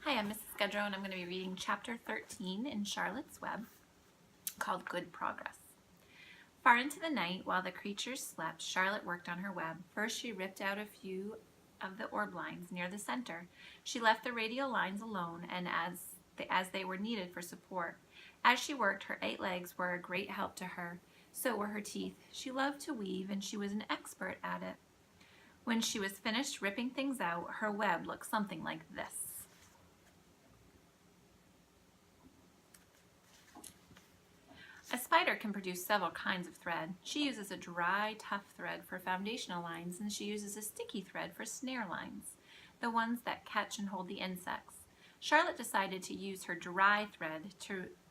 Hi, I'm Mrs. Scudrow, and I'm going to be reading Chapter 13 in Charlotte's Web, called Good Progress. Far into the night, while the creatures slept, Charlotte worked on her web. First, she ripped out a few of the orb lines near the center. She left the radial lines alone, and as they were needed for support. As she worked, her 8 legs were a great help to her. So were her teeth. She loved to weave, and she was an expert at it. When she was finished ripping things out, her web looked something like this. A spider can produce several kinds of thread. She uses a dry, tough thread for foundational lines, and she uses a sticky thread for snare lines, the ones that catch and hold the insects. Charlotte decided to use her dry thread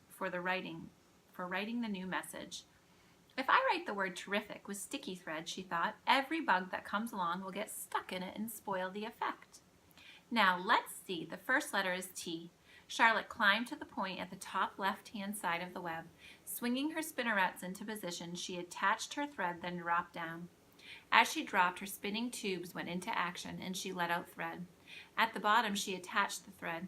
for writing the new message. If I write the word terrific with sticky thread, she thought, every bug that comes along will get stuck in it and spoil the effect. Now let's see. The first letter is T. Charlotte climbed to the point at the top left-hand side of the web. Swinging her spinnerets into position, she attached her thread, then dropped down. As she dropped, her spinning tubes went into action, and she let out thread. At the bottom, she attached the thread.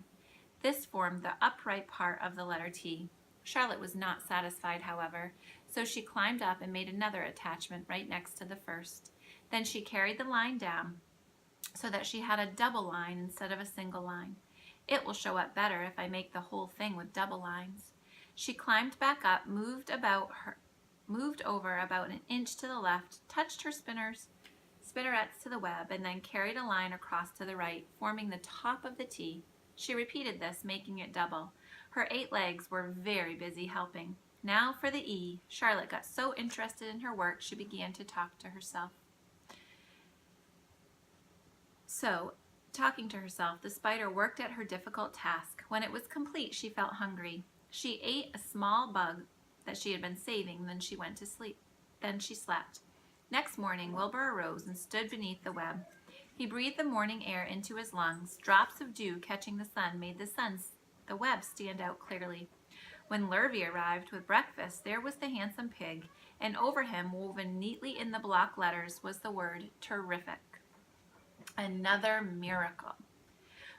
This formed the upright part of the letter T. Charlotte was not satisfied, however, so she climbed up and made another attachment right next to the first. Then she carried the line down so that she had a double line instead of a single line. It will show up better if I make the whole thing with double lines. She climbed back up, moved over about an inch to the left, touched her spinnerets to the web, and then carried a line across to the right, forming the top of the T. She repeated this, making it double. Her 8 legs were very busy helping. Now for the E. Charlotte got so interested in her work, she began to talk to herself. Talking to herself, the spider worked at her difficult task. When it was complete, she felt hungry. She ate a small bug that she had been saving, then she went to sleep. Then she slept. Next morning, Wilbur arose and stood beneath the web. He breathed the morning air into his lungs. Drops of dew catching the sun made the web stand out clearly. When Lurvy arrived with breakfast, there was the handsome pig, and over him, woven neatly in the block letters, was the word terrific. Another miracle.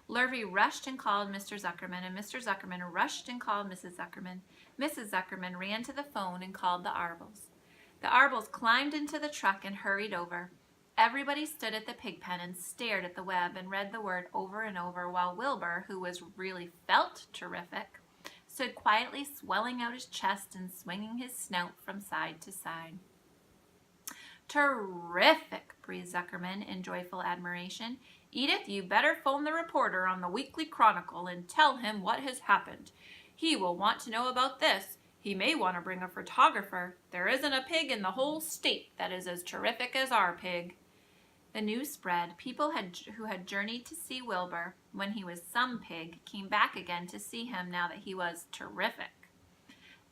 Lurvy rushed and called Mr. Zuckerman, and Mr. Zuckerman rushed and called Mrs. Zuckerman. Mrs. Zuckerman ran to the phone and called the Arbles. The Arbles climbed into the truck and hurried over. Everybody stood at the pig pen and stared at the web and read the word over and over, while Wilbur, who really felt terrific, stood quietly swelling out his chest and swinging his snout from side to side. Terrific, breathed Zuckerman in joyful admiration. Edith, you better phone the reporter on the Weekly Chronicle and tell him what has happened. He will want to know about this. He may want to bring a photographer. There isn't a pig in the whole state that is as terrific as our pig. The news spread. People who had journeyed to see Wilbur when he was some pig came back again to see him now that he was terrific.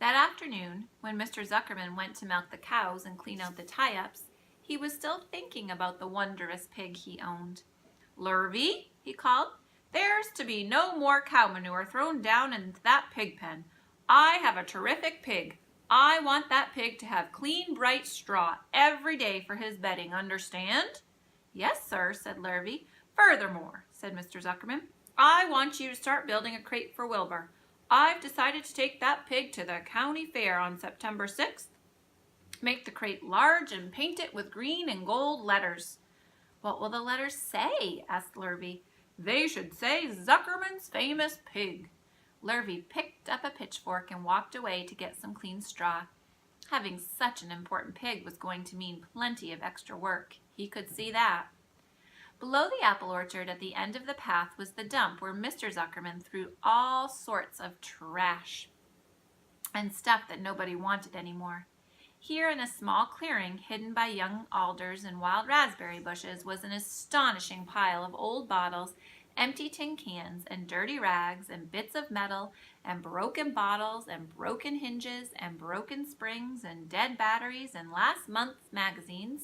That afternoon, when Mr. Zuckerman went to milk the cows and clean out the tie-ups, he was still thinking about the wondrous pig he owned. Lurvy, he called, there's to be no more cow manure thrown down into that pig pen. I have a terrific pig. I want that pig to have clean, bright straw every day for his bedding, understand? Yes, sir, said Lurvy. Furthermore, said Mr. Zuckerman, I want you to start building a crate for Wilbur. I've decided to take that pig to the county fair on September 6th. Make the crate large and paint it with green and gold letters. What will the letters say? Asked Lurvy. They should say Zuckerman's famous pig. Lurvy picked up a pitchfork and walked away to get some clean straw. Having such an important pig was going to mean plenty of extra work. He could see that. Below the apple orchard at the end of the path was the dump where Mr. Zuckerman threw all sorts of trash and stuff that nobody wanted anymore. Here in a small clearing hidden by young alders and wild raspberry bushes was an astonishing pile of old bottles, empty tin cans, and dirty rags, and bits of metal, and broken bottles, and broken hinges, and broken springs, and dead batteries, and last month's magazines,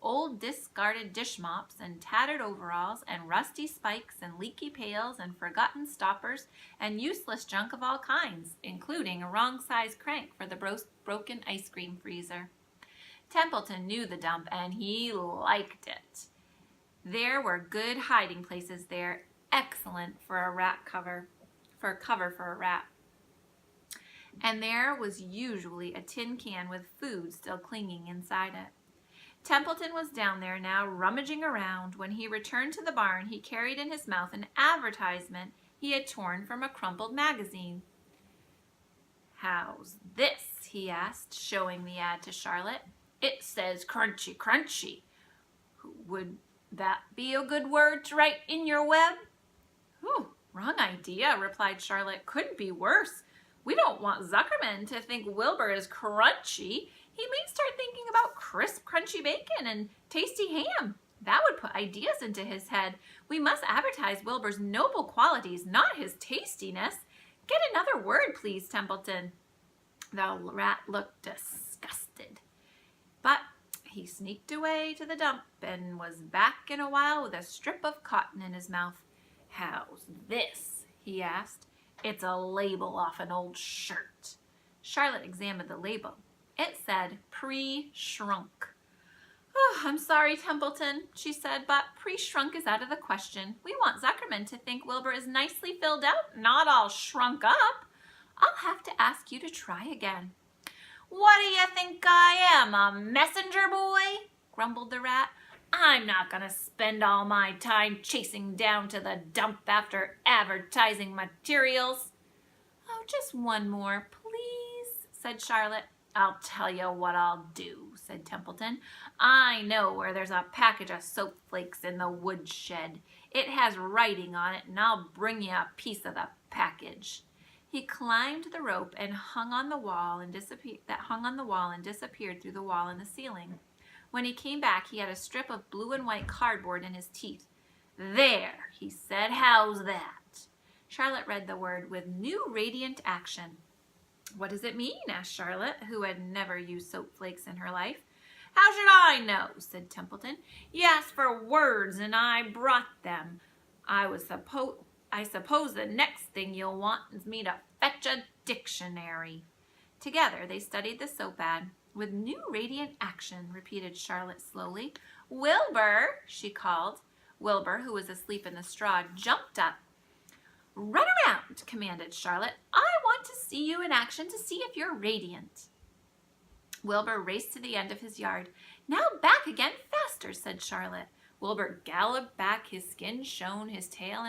old discarded dish mops, and tattered overalls, and rusty spikes, and leaky pails, and forgotten stoppers, and useless junk of all kinds, including a wrong-sized crank for the broken ice cream freezer. Templeton knew the dump, and he liked it. There were good hiding places there, excellent for a cover for a rat. And there was usually a tin can with food still clinging inside it. Templeton was down there now, rummaging around. When he returned to the barn, he carried in his mouth an advertisement he had torn from a crumpled magazine. "How's this?" he asked, showing the ad to Charlotte. "It says crunchy, crunchy. Would that be a good word to write in your web?" "Ooh, wrong idea," replied Charlotte. "Couldn't be worse. We don't want Zuckerman to think Wilbur is crunchy. He may start thinking about crisp, crunchy bacon and tasty ham. That would put ideas into his head. We must advertise Wilbur's noble qualities, not his tastiness. Get another word, please, Templeton." The rat looked disgusted, but he sneaked away to the dump and was back in a while with a strip of cotton in his mouth. "How's this?" he asked. "It's a label off an old shirt." Charlotte examined the label. It said pre-shrunk. "Oh, I'm sorry, Templeton," she said, "but pre-shrunk is out of the question. We want Zuckerman to think Wilbur is nicely filled out, not all shrunk up. I'll have to ask you to try again." "What do you think I am, a messenger boy?" grumbled the rat. "I'm not going to spend all my time chasing down to the dump after advertising materials." "Oh, just one more, please," said Charlotte. "I'll tell you what I'll do," said Templeton. "I know where there's a package of soap flakes in the woodshed. It has writing on it, and I'll bring you a piece of the package." He climbed the rope and hung on the wall and disappeared through the wall in the ceiling. When he came back, he had a strip of blue and white cardboard in his teeth. "There," he said. "How's that?" Charlotte read the word with new radiant action. "What does it mean?" asked Charlotte, who had never used soap flakes in her life. "How should I know?" said Templeton. "You asked for words, and I brought them. I suppose the next thing you'll want is me to fetch a dictionary." Together they studied the soap ad. "With new radiant action," repeated Charlotte slowly. "Wilbur," she called. Wilbur, who was asleep in the straw, jumped up. "Run around," commanded Charlotte. "I want to see you in action to see if you're radiant." Wilbur raced to the end of his yard. "Now back again, faster," said Charlotte. Wilbur galloped back. His skin shone, his tail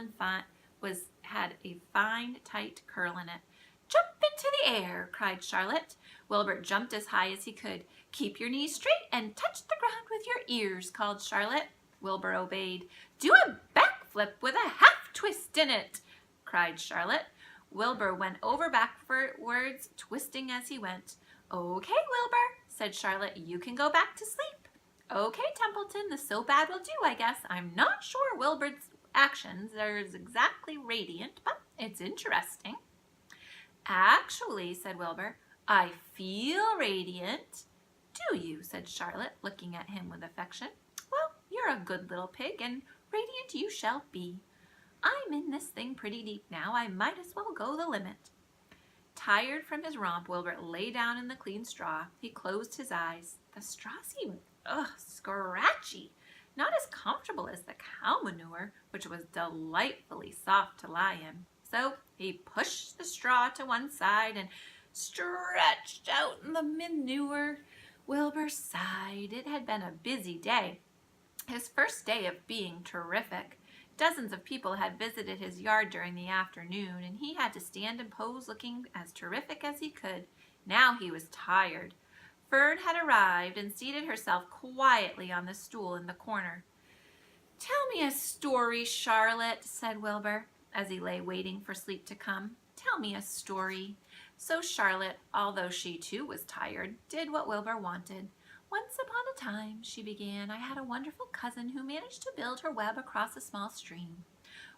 had a fine, tight curl in it. "Jump into the air," cried Charlotte. Wilbur jumped as high as he could. "Keep your knees straight and touch the ground with your ears," called Charlotte. Wilbur obeyed. "Do a backflip with a half twist in it," cried Charlotte. Wilbur went over backwards, twisting as he went. "Okay, Wilbur," said Charlotte, "you can go back to sleep." "Okay, Templeton, the soap ad will do, I guess. I'm not sure Wilbur's actions are exactly radiant, but it's interesting." "Actually," said Wilbur, "I feel radiant." "Do you?" said Charlotte, looking at him with affection. "Well, you're a good little pig, and radiant you shall be. I'm in this thing pretty deep now. I might as well go the limit." Tired from his romp, Wilbur lay down in the clean straw. He closed his eyes. The straw seemed, scratchy, not as comfortable as the cow manure, which was delightfully soft to lie in. So he pushed the straw to one side and stretched out in the manure. Wilbur sighed. It had been a busy day. His first day of being terrific. Dozens of people had visited his yard during the afternoon, and he had to stand and pose looking as terrific as he could. Now he was tired. Fern had arrived and seated herself quietly on the stool in the corner. "Tell me a story, Charlotte," said Wilbur, as he lay waiting for sleep to come. "Tell me a story." So Charlotte, although she too was tired, did what Wilbur wanted. "Once upon a time," she began, "I had a wonderful cousin who managed to build her web across a small stream.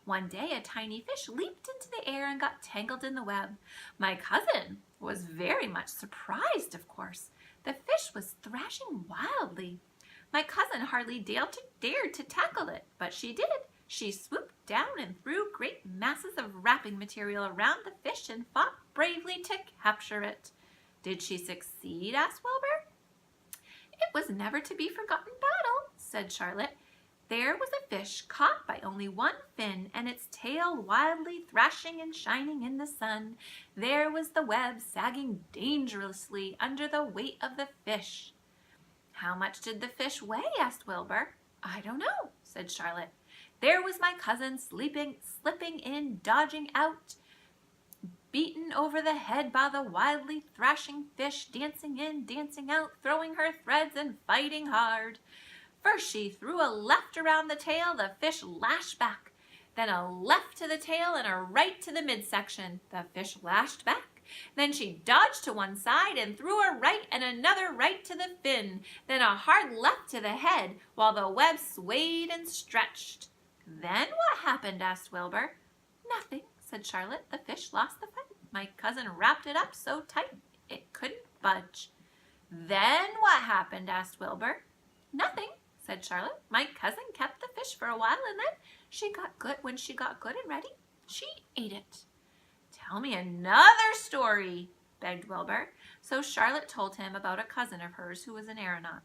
One day a tiny fish leaped into the air and got tangled in the web. My cousin was very much surprised, of course. The fish was thrashing wildly. My cousin hardly dared to tackle it, but she did. She swooped down and threw great masses of wrapping material around the fish and fought bravely to capture it." "Did she succeed?" asked Wilbur. "It was never to be forgotten battle," said Charlotte. There was a fish caught by only one fin, and its tail wildly thrashing and shining in the sun. There was the web sagging dangerously under the weight of the fish. How much did the fish weigh? Asked Wilbur. I don't know, said Charlotte. There was my cousin slipping in, dodging out, beaten over the head by the wildly thrashing fish, dancing in, dancing out, throwing her threads and fighting hard. First she threw a left around the tail, the fish lashed back. Then a left to the tail and a right to the midsection. The fish lashed back. Then she dodged to one side and threw a right and another right to the fin. Then a hard left to the head while the web swayed and stretched. Then what happened? Asked Wilbur. Nothing, said Charlotte. The fish lost the fight. My cousin wrapped it up so tight it couldn't budge. Then what happened? Asked Wilbur. Nothing, said Charlotte. My cousin kept the fish for a while, and then when she got good and ready, she ate it. Tell me another story, begged Wilbur. So Charlotte told him about a cousin of hers who was an aeronaut.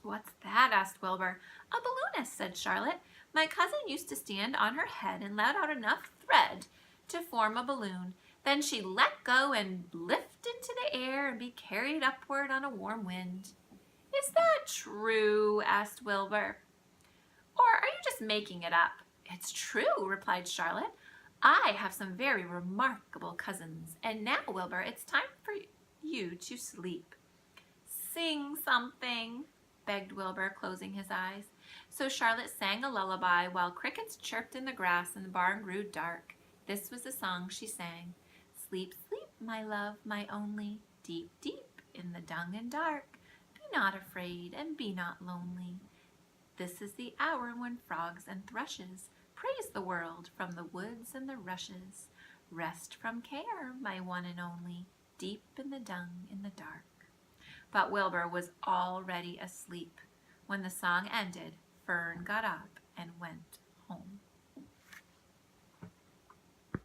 What's that? Asked Wilbur. A balloonist, said Charlotte. My cousin used to stand on her head and let out enough thread to form a balloon. Then she let go and lift into the air and be carried upward on a warm wind. Is that true? Asked Wilbur. Or are you just making it up? It's true, replied Charlotte. I have some very remarkable cousins. And now, Wilbur, it's time for you to sleep. Sing something, begged Wilbur, closing his eyes. So Charlotte sang a lullaby while crickets chirped in the grass and the barn grew dark. This was the song she sang. Sleep, sleep, my love, my only, deep, deep in the dung and dark. Be not afraid and be not lonely. This is the hour when frogs and thrushes praise the world from the woods and the rushes. Rest from care, my one and only, deep in the dung in the dark. But Wilbur was already asleep. When the song ended, Fern got up